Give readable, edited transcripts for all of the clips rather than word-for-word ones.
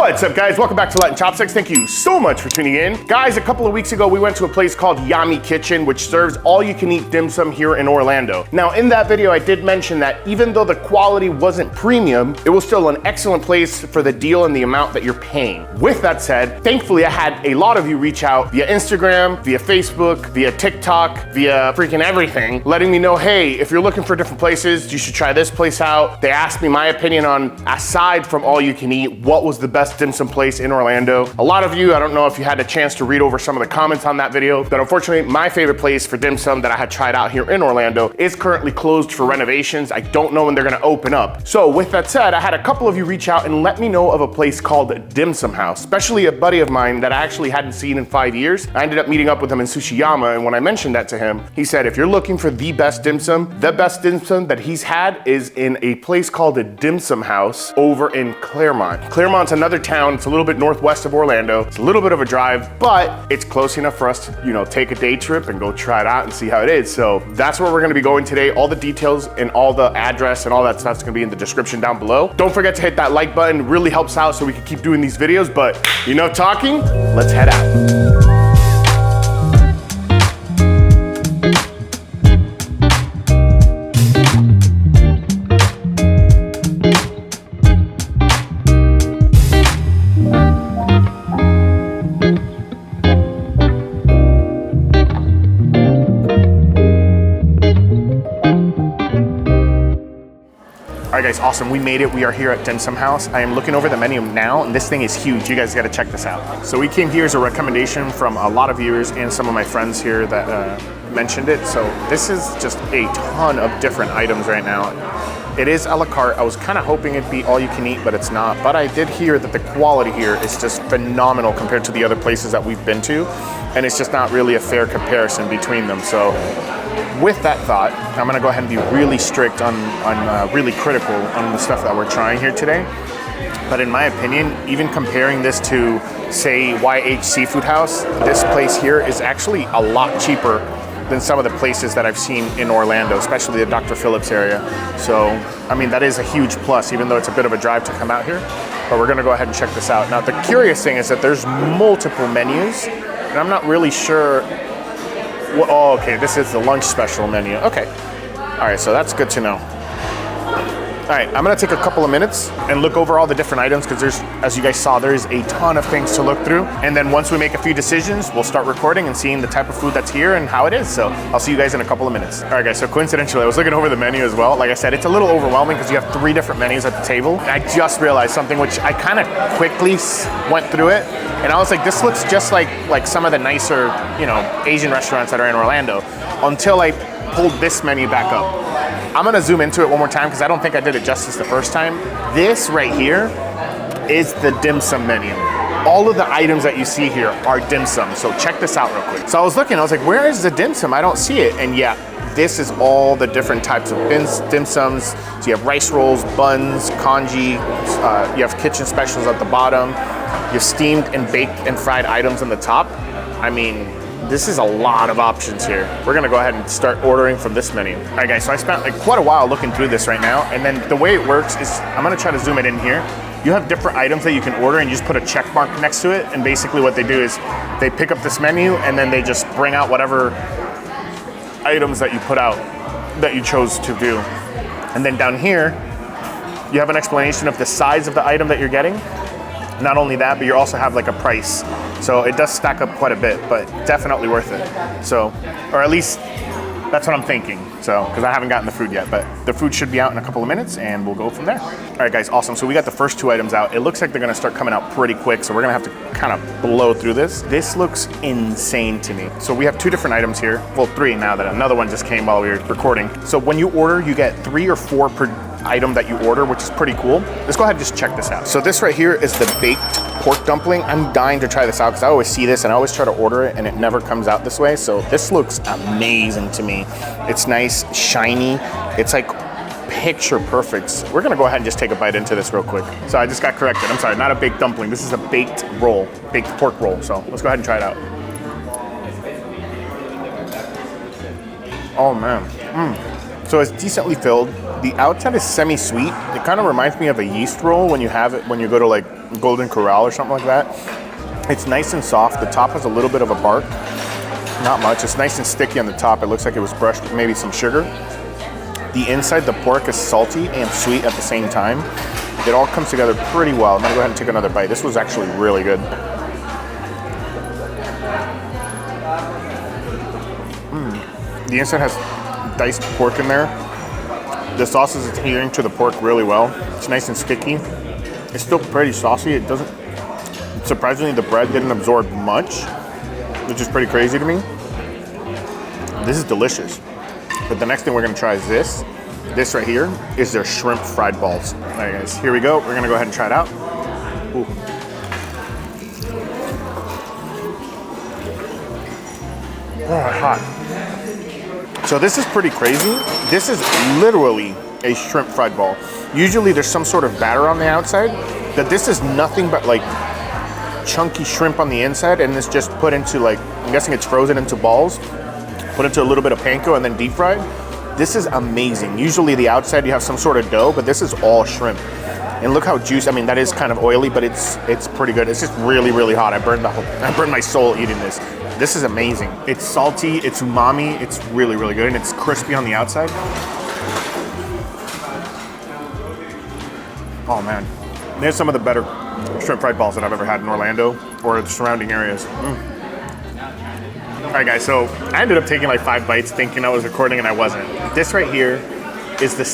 What's up, guys? Welcome back to Latin Chopsticks. Thank you so much for tuning in. Guys, a couple of weeks ago, we went to a place called Yummy Kitchen, which serves all-you-can-eat dim sum here in Orlando. Now, in that video, I did mention that even though the quality wasn't premium, it was still an excellent place for the deal and the amount that you're paying. With that said, thankfully, I had a lot of you reach out via Instagram, via Facebook, via TikTok, via freaking everything, letting me know, hey, if you're looking for different places, you should try this place out. They asked me my opinion on, aside from all-you-can-eat, what was the best dim sum place in Orlando. A lot of you, I don't know if you had a chance to read over some of the comments on that video, but unfortunately, my favorite place for dim sum that I had tried out here in Orlando is currently closed for renovations. I don't know when they're gonna open up. So with that said, I had a couple of you reach out and let me know of a place called Dim Sum House, especially a buddy of mine that I actually hadn't seen in 5 years. I ended up meeting up with him in Tsushiyama, and when I mentioned that to him, he said, if you're looking for the best dim sum that he's had is in a place called a Dim Sum House over in Clermont. Clermont's another town. It's a little bit northwest of Orlando. It's a little bit of a drive, but it's close enough for us to, take a day trip and go try it out and see how it is. So that's where we're gonna be going today. All the details and all the address and all that stuff's gonna be in the description down below. Don't forget to hit that like button. It really helps out so we can keep doing these videos, but enough talking, let's head out. All right, guys, awesome. We made it. We are here at Dim Sum House. I am looking over the menu now, and this thing is huge. You guys got to check this out. So we came here as a recommendation from a lot of viewers and some of my friends here that mentioned it. So this is just a ton of different items right now. It is a la carte. I was kind of hoping it'd be all you can eat, but it's not. But I did hear that the quality here is just phenomenal compared to the other places that we've been to, and it's just not really a fair comparison between them. So with that thought, I'm gonna go ahead and be really strict on really critical on the stuff that we're trying here today. But in my opinion, even comparing this to, say, YH Seafood House, this place here is actually a lot cheaper than some of the places that I've seen in Orlando, especially the Dr. Phillips area. So, I mean, that is a huge plus, even though it's a bit of a drive to come out here. But we're gonna go ahead and check this out. Now, the curious thing is that there's multiple menus, and I'm not really sure. Oh, okay, this is the lunch special menu. Okay, all right, so that's good to know. All right, I'm gonna take a couple of minutes and look over all the different items because there's, as you guys saw, there's a ton of things to look through. And then once we make a few decisions, we'll start recording and seeing the type of food that's here and how it is. So I'll see you guys in a couple of minutes. All right, guys, so coincidentally, I was looking over the menu as well. Like I said, it's a little overwhelming because you have 3 different menus at the table. And I just realized something which I kind of quickly went through it. And I was like, this looks just like some of the nicer, Asian restaurants that are in Orlando, until I pulled this menu back up. I'm gonna zoom into it one more time because I don't think I did it justice the first time. This right here is the dim sum menu. All of the items that you see here are dim sum. So check this out real quick. So I was looking, I was like, where is the dim sum? I don't see it. And yeah, this is all the different types of dim sums. So you have rice rolls, buns, congee, you have kitchen specials at the bottom. You have steamed and baked and fried items on the top. I mean, this is a lot of options here. We're gonna go ahead and start ordering from this menu. All right, guys, so I spent quite a while looking through this right now, and then the way it works is, I'm gonna try to zoom it in here. You have different items that you can order and you just put a check mark next to it, and basically what they do is they pick up this menu and then they just bring out whatever items that you put out that you chose to do. And then down here, you have an explanation of the size of the item that you're getting. Not only that, but you also have like a price. So it does stack up quite a bit, but definitely worth it. So, or at least that's what I'm thinking. So, because I haven't gotten the food yet, but the food should be out in a couple of minutes and we'll go from there. All right, guys, awesome. So we got the first 2 items out. It looks like they're gonna start coming out pretty quick. So we're gonna have to kind of blow through this. This looks insane to me. So we have 2 different items here. Well, 3 now that another one just came while we were recording. So when you order, you get 3 or 4 per item that you order, which is pretty cool. Let's go ahead and just check this out. So this right here is the baked pork dumpling. I'm dying to try this out because I always see this and I always try to order it and it never comes out this way. So this looks amazing to me. It's nice, shiny. It's like picture perfect. We're gonna go ahead and just take a bite into this real quick. So I just got corrected. I'm sorry, not a baked dumpling. This is a baked roll, baked pork roll. So let's go ahead and try it out. Oh man. So it's decently filled. The outside is semi-sweet. It kind of reminds me of a yeast roll when you have it, when you go to like Golden Corral or something like that. It's nice and soft. The top has a little bit of a bark. Not much. It's nice and sticky on the top. It looks like it was brushed with maybe some sugar. The inside, the pork is salty and sweet at the same time. It all comes together pretty well. I'm gonna go ahead and take another bite. This was actually really good. The inside has diced pork in there. The sauce is adhering to the pork really well. It's nice and sticky. It's still pretty saucy. It doesn't, surprisingly, the bread didn't absorb much, which is pretty crazy to me. This is delicious. But the next thing we're gonna try is this. This right here is their shrimp fried balls. All right, guys, here we go. We're gonna go ahead and try it out. Ooh. Oh, hot. So this is pretty crazy. This is literally a shrimp fried ball. Usually there's some sort of batter on the outside, but this is nothing but like chunky shrimp on the inside, and it's just put into like, I'm guessing it's frozen into balls, put into a little bit of panko and then deep fried. This is amazing. Usually the outside you have some sort of dough, but this is all shrimp. And look how juicy, I mean, that is kind of oily, but it's pretty good. It's just really, really hot. I burned my soul eating this. This is amazing. It's salty, it's umami, it's really, really good, and it's crispy on the outside. Oh man, there's some of the better shrimp fried balls that I've ever had in Orlando or the surrounding areas. All right guys, so I ended up taking like 5 bites thinking I was recording and I wasn't. This right here is the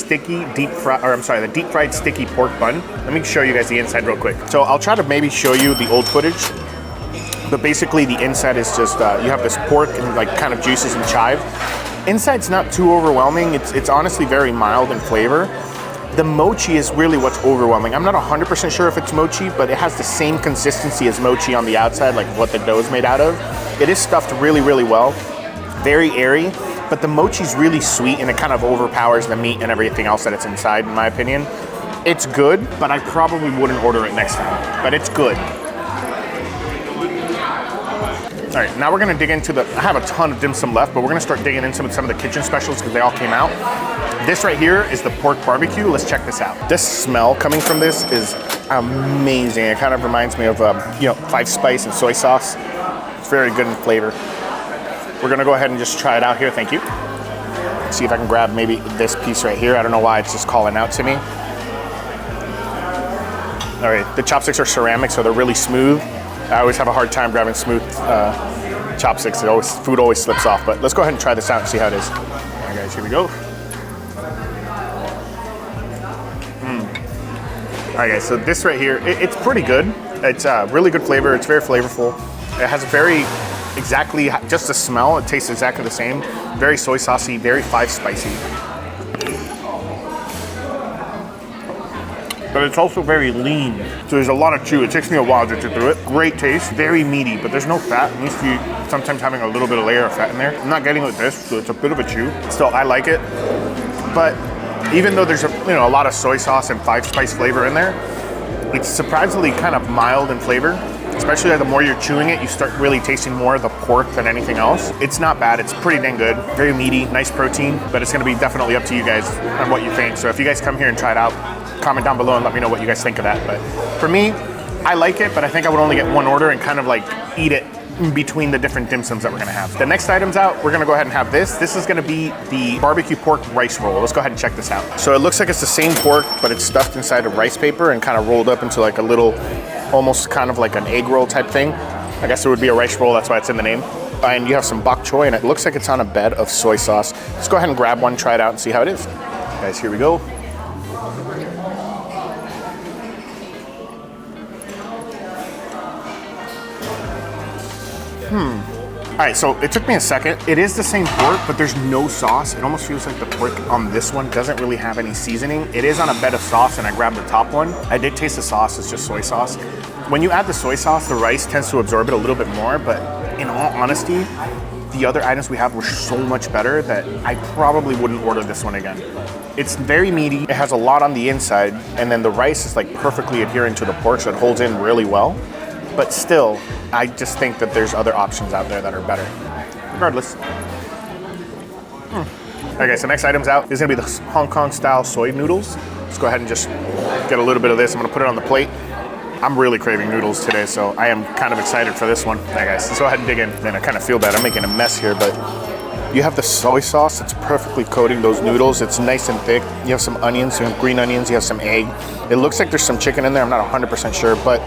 deep fried sticky pork bun. Let me show you guys the inside real quick. So I'll try to maybe show you the old footage, but basically the inside is just, you have this pork and like kind of juices and chive. Inside's not too overwhelming. It's honestly very mild in flavor. The mochi is really what's overwhelming. I'm not 100% sure if it's mochi, but it has the same consistency as mochi on the outside, like what the dough is made out of. It is stuffed really, really well. Very airy, but the mochi's really sweet and it kind of overpowers the meat and everything else that it's inside, in my opinion. It's good, but I probably wouldn't order it next time, but it's good. All right, now we're gonna dig into I have a ton of dim sum left, but we're gonna start digging into some of the kitchen specials because they all came out. This right here is the pork barbecue. Let's check this out. This smell coming from this is amazing. It kind of reminds me of, 5 spice and soy sauce. It's very good in flavor. We're gonna go ahead and just try it out here, thank you. See if I can grab maybe this piece right here. I don't know why it's just calling out to me. All right, the chopsticks are ceramic, so they're really smooth. I always have a hard time grabbing smooth chopsticks. Food always slips off, but let's go ahead and try this out and see how it is. All right, guys, here we go. All right, guys, so this right here, it's pretty good. It's really good flavor. It's very flavorful. It has exactly just the smell. It tastes exactly the same. Very soy saucy, very 5 spicy. But it's also very lean. So there's a lot of chew. It takes me a while to chew through it. Great taste, very meaty, but there's no fat. I'm used to sometimes having a little bit of layer of fat in there. I'm not getting it with this, so it's a bit of a chew. Still, I like it. But even though there's a lot of soy sauce and 5 spice flavor in there, it's surprisingly kind of mild in flavor. Especially the more you're chewing it, you start really tasting more of the pork than anything else. It's not bad, it's pretty dang good. Very meaty, nice protein, but it's gonna be definitely up to you guys on what you think. So if you guys come here and try it out, comment down below and let me know what you guys think of that. But for me, I like it, but I think I would only get 1 order and kind of like eat it in between the different dim sums that we're gonna have. The next item's out, we're gonna go ahead and have this. This is gonna be the barbecue pork rice roll. Let's go ahead and check this out. So it looks like it's the same pork, but it's stuffed inside of rice paper and kind of rolled up into like a little, almost kind of like an egg roll type thing. I guess it would be a rice roll, that's why it's in the name. And you have some bok choy, and it looks like it's on a bed of soy sauce. Let's go ahead and grab one, try it out, and see how it is. Guys, here we go. All right, so it took me a second. It is the same pork, but there's no sauce. It almost feels like the pork on this one doesn't really have any seasoning. It is on a bed of sauce, and I grabbed the top one. I did taste the sauce, it's just soy sauce. When you add the soy sauce, the rice tends to absorb it a little bit more, but in all honesty, the other items we have were so much better that I probably wouldn't order this one again. It's very meaty, it has a lot on the inside, and then the rice is like perfectly adherent to the pork, so it holds in really well. But still, I just think that there's other options out there that are better. Regardless. Okay, so next item's out. This is gonna be the Hong Kong style soy noodles. Let's go ahead and just get a little bit of this. I'm gonna put it on the plate. I'm really craving noodles today, so I am kind of excited for this one. All right, guys, let's go ahead and dig in. Man, I kind of feel bad. I'm making a mess here, but you have the soy sauce that's perfectly coating those noodles. It's nice and thick. You have some onions, you have green onions, you have some egg. It looks like there's some chicken in there. I'm not 100% sure, but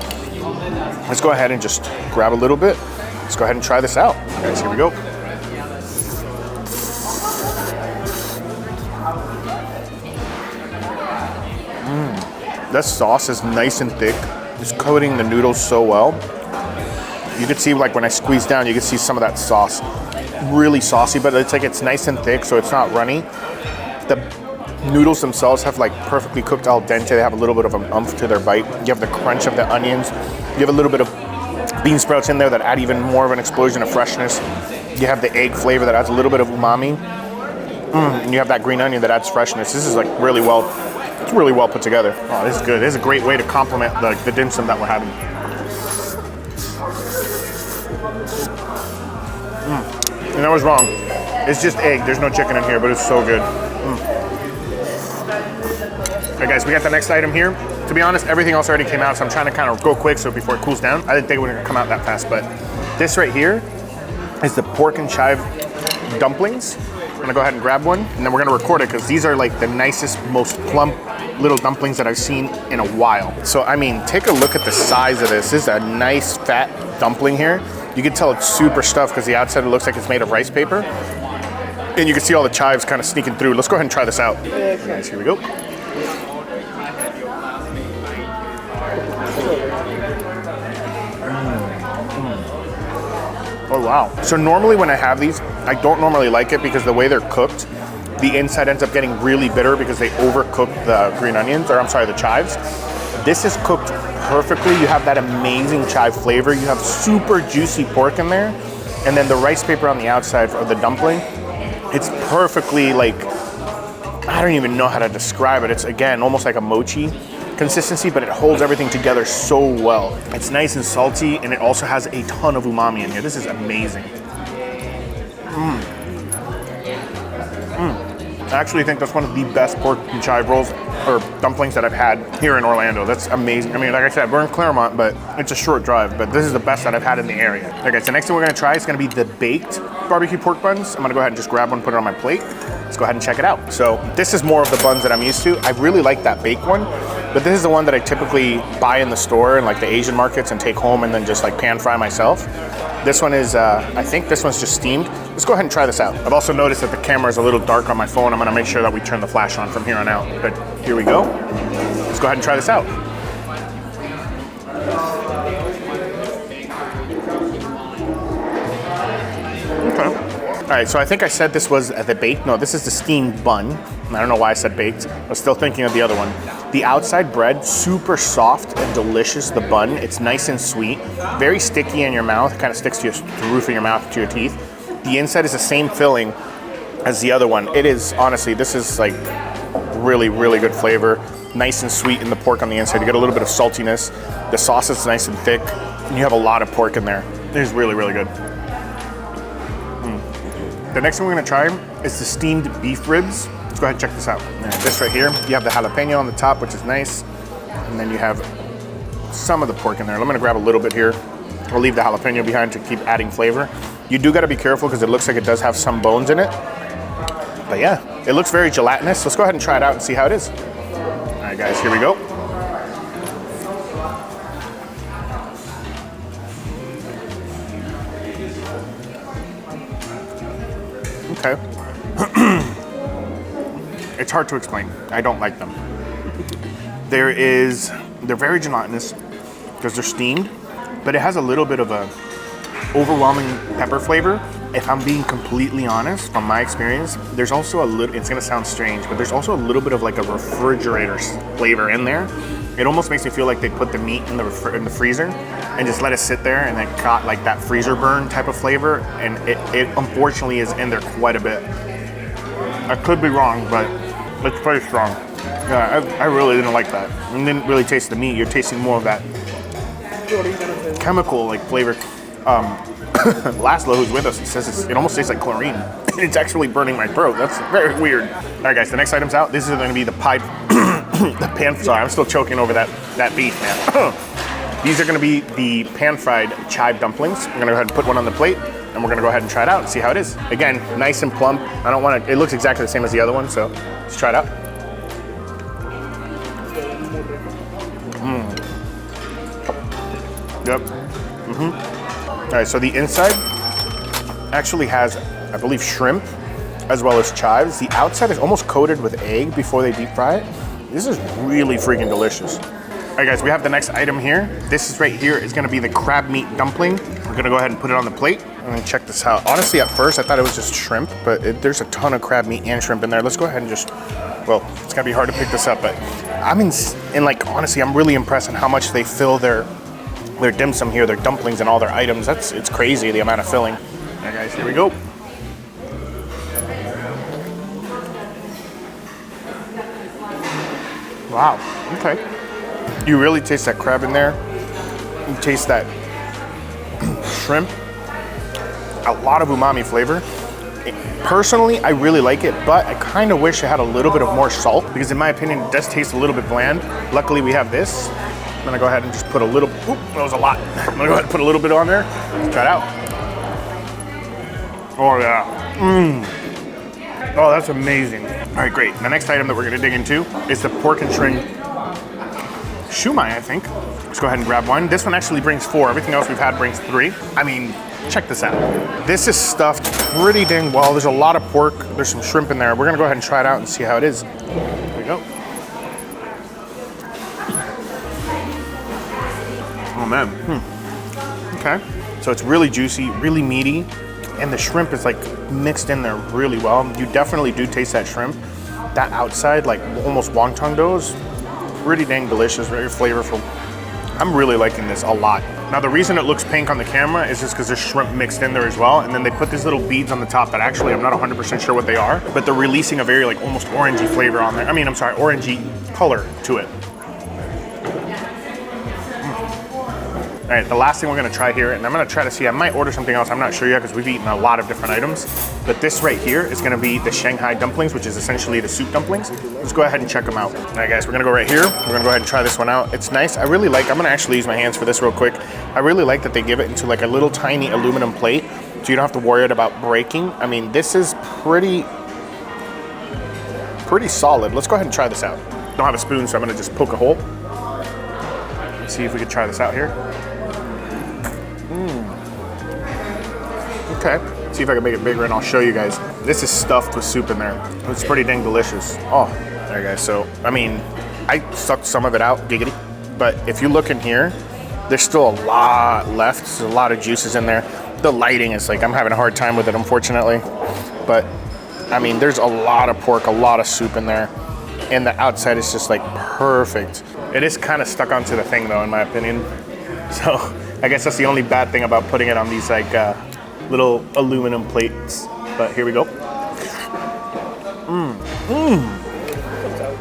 let's go ahead and just grab a little bit. Let's go ahead and try this out. All right, so here we go. That sauce is nice and thick. It's coating the noodles so well. You can see, like when I squeeze down, you can see some of that sauce. Really saucy, but it's nice and thick, so it's not runny. The noodles themselves have like perfectly cooked al dente. They have a little bit of an umph to their bite. You have the crunch of the onions. You have a little bit of bean sprouts in there that add even more of an explosion of freshness. You have the egg flavor that adds a little bit of umami. And you have that green onion that adds freshness. This is like really well, it's really well put together. Oh, this is good. This is a great way to complement the dim sum that we're having. And I was wrong. It's just egg. There's no chicken in here, but it's so good. Alright guys, we got the next item here. To be honest, everything else already came out, so I'm trying to kind of go quick so before it cools down. I didn't think it was gonna come out that fast, but this right here is the pork and chive dumplings. I'm gonna go ahead and grab one, and then we're gonna record it because these are like the nicest, most plump little dumplings that I've seen in a while. So I mean, take a look at the size of this. This is a nice fat dumpling here. You can tell it's super stuffed because the outside it looks like it's made of rice paper. And you can see all the chives kind of sneaking through. Let's go ahead and try this out. Guys, here we go. Oh wow. So normally when I have these, I don't normally like it because the way they're cooked, the inside ends up getting really bitter because they overcook the green onions, or I'm sorry, the chives. This is cooked perfectly. You have that amazing chive flavor. You have super juicy pork in there. And then the rice paper on the outside of the dumpling, it's perfectly like, I don't even know how to describe it. It's again, almost like a mochi consistency, but it holds everything together so well. It's nice and salty, and it also has a ton of umami in here. This is amazing. I actually think that's one of the best pork and chive rolls or dumplings that I've had here in Orlando. That's amazing. I mean, like I said, we're in Clermont, but it's a short drive, but this is the best that I've had in the area. Okay, so next thing we're gonna try is gonna be the baked barbecue pork buns. I'm gonna go ahead and just grab one, put it on my plate. Let's go ahead and check it out. So this is more of the buns that I'm used to. I really like that baked one, but this is the one that I typically buy in the store in like the Asian markets and take home and then just like pan fry myself. This one is, I think this one's just steamed. Let's go ahead and try this out. I've also noticed that the camera is a little dark on my phone. I'm gonna make sure that we turn the flash on from here on out. But here we go. Let's go ahead and try this out. Okay. All right, so I think I said this was the baked. No, this is the steamed bun. I don't know why I said baked. I was still thinking of the other one. The outside bread, super soft and delicious. The bun, it's nice and sweet. Very sticky in your mouth. It kind of sticks to the roof of your mouth, to your teeth. The inside is the same filling as the other one. It is, honestly, this is like really, really good flavor. Nice and sweet in the pork on the inside. You get a little bit of saltiness. The sauce is nice and thick. And you have a lot of pork in there. It is really, really good. The next one we're gonna try is the steamed beef ribs. Let's go ahead and check this out. And this right here, you have the jalapeno on the top, which is nice. And then you have some of the pork in there. I'm gonna grab a little bit here. I'll leave the jalapeno behind to keep adding flavor. You do gotta be careful because it looks like it does have some bones in it. But yeah, it looks very gelatinous. Let's go ahead and try it out and see how it is. All right guys, here we go. Okay. It's hard to explain. I don't like them. They're very gelatinous because they're steamed, but it has a little bit of a overwhelming pepper flavor. If I'm being completely honest, from my experience, there's also a little, it's gonna sound strange, but there's also a little bit of like a refrigerator flavor in there. It almost makes me feel like they put the meat in the freezer and just let it sit there and then got like that freezer burn type of flavor, and it unfortunately is in there quite a bit. I could be wrong, but it's pretty strong. Yeah, I really didn't like that. You didn't really taste the meat. You're tasting more of that chemical like flavor. Laszlo, who's with us, he says it almost tastes like chlorine. It's actually burning my throat. That's very weird. All right, guys, the next item's out. This is going to be the pie, the pan. Sorry, I'm still choking over that beef, man. These are going to be the pan-fried chive dumplings. We're going to go ahead and put one on the plate, and we're going to go ahead and try it out and see how it is. Again, nice and plump. I don't want to. It looks exactly the same as the other one, so let's try it out. Yep. All right, so the inside actually has, I believe, shrimp as well as chives. The outside is almost coated with egg before they deep fry it. This is really freaking delicious. All right, guys, we have the next item here. This is right here is gonna be the crab meat dumpling. We're gonna go ahead and put it on the plate. And check this out. Honestly, at first, I thought it was just shrimp, but there's a ton of crab meat and shrimp in there. Let's go ahead and just, well, it's gonna be hard to pick this up, but honestly, I'm really impressed on how much they fill their dim sum here, their dumplings and all their items. It's crazy, the amount of filling. All right, guys, here we go. Wow, okay. You really taste that crab in there. You taste that shrimp. A lot of umami flavor. Personally, I really like it, but I kind of wish it had a little bit of more salt because in my opinion, it does taste a little bit bland. Luckily, we have this. I'm gonna go ahead and just put a little, oop, that was a lot. I'm gonna go ahead and put a little bit on there. Let's try it out. Oh yeah. Oh, that's amazing. All right, great. The next item that we're gonna dig into is the pork and shrimp shumai, I think. Let's go ahead and grab one. This one actually brings 4. Everything else we've had brings 3. I mean, check this out. This is stuffed pretty dang well. There's a lot of pork. There's some shrimp in there. We're gonna go ahead and try it out and see how it is. Here we go. Oh man. Okay. So it's really juicy, really meaty, and the shrimp is like mixed in there really well. You definitely do taste that shrimp. That outside, like almost wonton dough, is pretty dang delicious, very flavorful. I'm really liking this a lot. Now the reason it looks pink on the camera is just because there's shrimp mixed in there as well, and then they put these little beads on the top that actually I'm not 100% sure what they are, but they're releasing a very like almost orangey flavor on there. Orangey color to it. All right, the last thing we're gonna try here, and I'm gonna try to see, I might order something else, I'm not sure yet because we've eaten a lot of different items, but this right here is gonna be the Shanghai dumplings, which is essentially the soup dumplings. Let's go ahead and check them out. All right guys, we're gonna go right here. We're gonna go ahead and try this one out. It's nice, I'm gonna actually use my hands for this real quick. I really like that they give it into like a little tiny aluminum plate, so you don't have to worry about breaking. I mean, this is pretty solid. Let's go ahead and try this out. I don't have a spoon, so I'm gonna just poke a hole. Let's see if we can try this out here. Okay, see if I can make it bigger and I'll show you guys. This is stuffed with soup in there. It's pretty dang delicious. Oh, there you guys. So, I mean, I sucked some of it out, giggity. But if you look in here, there's still a lot left. There's a lot of juices in there. The lighting is like, I'm having a hard time with it, unfortunately. But, I mean, there's a lot of pork, a lot of soup in there. And the outside is just like perfect. It is kind of stuck onto the thing though, in my opinion. So, I guess that's the only bad thing about putting it on these like, little aluminum plates, but here we go.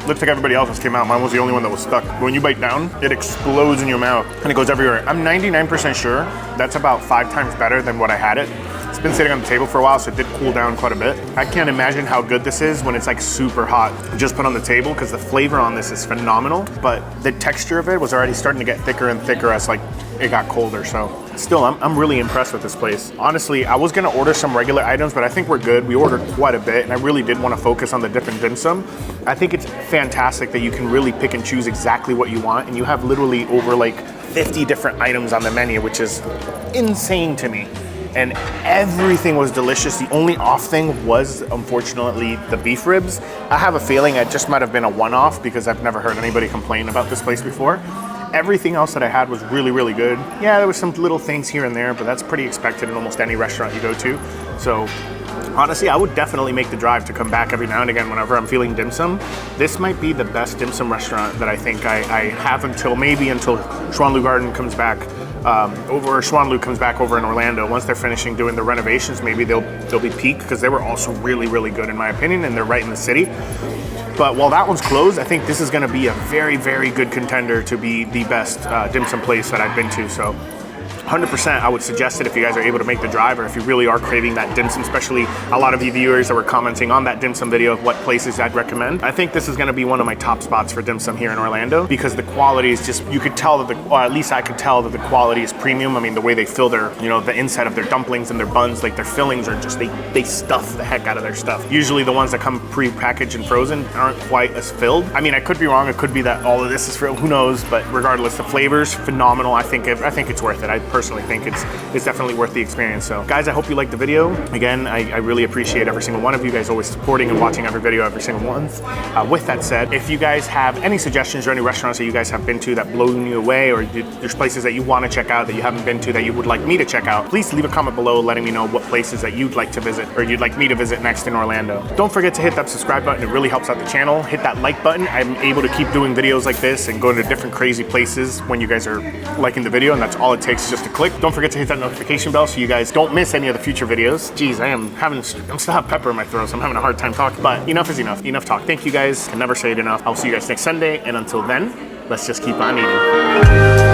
Looks like everybody else's came out. Mine was the only one that was stuck. When you bite down, it explodes in your mouth and it goes everywhere. I'm 99% sure that's about 5 times better than what I had it. It's been sitting on the table for a while, so it did cool down quite a bit. I can't imagine how good this is when it's like super hot, just put on the table, because the flavor on this is phenomenal, but the texture of it was already starting to get thicker and thicker as like it got colder. So still, I'm really impressed with this place. Honestly, I was gonna order some regular items, but I think we're good. We ordered quite a bit, and I really did want to focus on the different dim sum. I think it's fantastic that you can really pick and choose exactly what you want, and you have literally over like 50 different items on the menu, which is insane to me. And everything was delicious. The only off thing was, unfortunately, the beef ribs. I have a feeling it just might have been a one-off because I've never heard anybody complain about this place before. Everything else that I had was really, really good. Yeah, there was some little things here and there, but that's pretty expected in almost any restaurant you go to. So honestly, I would definitely make the drive to come back every now and again whenever I'm feeling dim sum. This might be the best dim sum restaurant that I think I have until Xuanlu Garden comes back. Xuanlu comes back over in Orlando. Once they're finishing doing the renovations, maybe they'll be peak, because they were also really, really good in my opinion, and they're right in the city. But while that one's closed, I think this is going to be a very, very good contender to be the best dim sum place that I've been to. So 100% I would suggest it if you guys are able to make the drive, or if you really are craving that dim sum, especially a lot of you viewers that were commenting on that dim sum video of what places I'd recommend. I think this is gonna be one of my top spots for dim sum here in Orlando, because the quality is just, you could tell that or at least I could tell that the quality is premium. I mean, the way they fill their, you know, the inside of their dumplings and their buns, like their fillings are just, they stuff the heck out of their stuff. Usually the ones that come pre-packaged and frozen aren't quite as filled. I mean, I could be wrong. It could be that all of this is filled, who knows, but regardless, the flavor's phenomenal. I think it's worth it. I personally think it's definitely worth the experience. So guys, I hope you liked the video. Again, I really appreciate every single one of you guys always supporting and watching every video every single month. With that said, if you guys have any suggestions or any restaurants that you guys have been to that blow you away, or there's places that you want to check out that you haven't been to that you would like me to check out, please leave a comment below letting me know what places that you'd like to visit or you'd like me to visit next in Orlando. Don't forget to hit that subscribe button. It really helps out the channel. Hit that like button. I'm able to keep doing videos like this and going to different crazy places when you guys are liking the video, and that's all it takes, just to click. Don't forget to hit that notification bell so you guys don't miss any of the future videos. Jeez, I'm still have pepper in my throat, so I'm having a hard time talking, but enough is enough. Enough talk. Thank you guys. Can never say it enough. I'll see you guys next Sunday, and until then, let's just keep on eating.